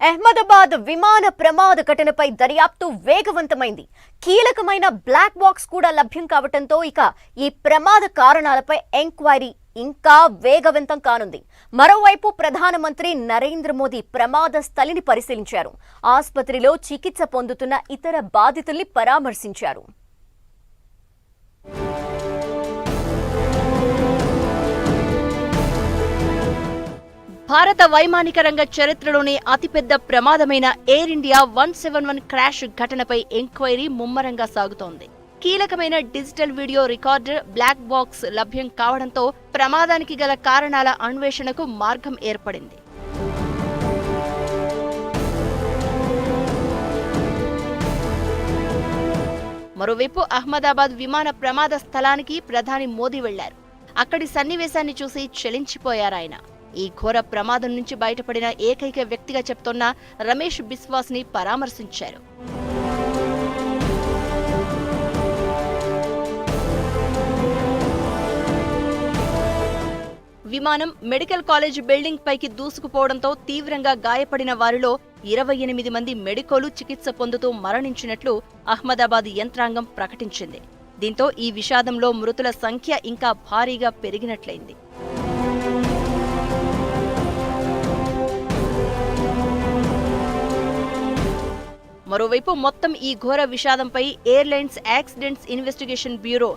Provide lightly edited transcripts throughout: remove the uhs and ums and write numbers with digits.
అహ్మదాబాద్ విమాన ప్రమాద ఘటనపై దర్యాప్తు వేగవంతమైంది. కీలకమైన బ్లాక్ బాక్స్ కూడా లభ్యం కావడంతో ఇక ఈ ప్రమాద కారణాలపై ఎంక్వైరీ ఇంకా వేగవంతం కానుంది. మరోవైపు ప్రధానమంత్రి నరేంద్ర మోదీ ప్రమాద స్థలిని పరిశీలించారు. ఆసుపత్రిలో చికిత్స పొందుతున్న ఇతర బాధితుల్ని పరామర్శించారు. భారత వైమానిక రంగ చరిత్రలోనే అతిపెద్ద ప్రమాదమైన ఎయిర్ ఇండియా 171 క్రాష్ ఘటనపై ఎంక్వైరీ ముమ్మరంగా సాగుతోంది. కీలకమైన digital video recorder, black box లభ్యం కావడంతో ప్రమాదానికి గల కారణాల అన్వేషణకు మార్గం ఏర్పడింది. మరోవైపు అహ్మదాబాద్ విమాన ప్రమాద స్థలానికి ప్రధాని మోదీ వెళ్లారు. అక్కడి సన్నివేశాన్ని చూసి చలించిపోయారాయన. ఈ ఘోర ప్రమాదం నుంచి బయటపడిన ఏకైక వ్యక్తిగా చెప్తోన్న రమేష్ బిస్వాస్ ని పరామర్శించారు. విమానం మెడికల్ కాలేజ్ బిల్డింగ్ పైకి దూసుకుపోవడంతో తీవ్రంగా గాయపడిన వారిలో 28 మంది మెడికోలు చికిత్స పొందుతూ మరణించినట్లు అహ్మదాబాద్ యంత్రాంగం ప్రకటించింది. దీంతో ఈ విషాదంలో మృతుల సంఖ్య ఇంకా భారీగా పెరిగినట్లయింది. మరోవైపు మొత్తం ఈ ఘోర విషాదంపై airlines accidents investigation bureau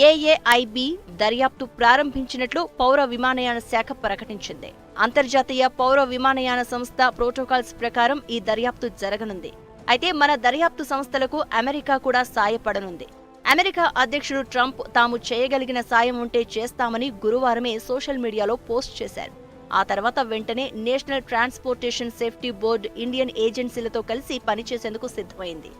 AAIB దర్యాప్తు ప్రారంభించినట్లు పౌర విమానయాన శాఖ ప్రకటించింది. అంతర్జాతీయ పౌర విమానయాన సంస్థ ప్రోటోకాల్స్ ప్రకారం ఈ దర్యాప్తు జరగనుంది. అయితే మన దర్యాప్తు సంస్థలకు అమెరికా కూడా సాయపడనుంది. అమెరికా అధ్యక్షుడు ట్రంప్ తాము చేయగలిగిన సాయం ఉంటే చేస్తామని గురువారమే సోషల్ మీడియాలో పోస్ట్ చేశారు. ఆ తర్వాత వెంటనే national transportation safety board, Indian ఏజెన్సీలతో కలిసి పనిచేసేందుకు సిద్ధమైంది.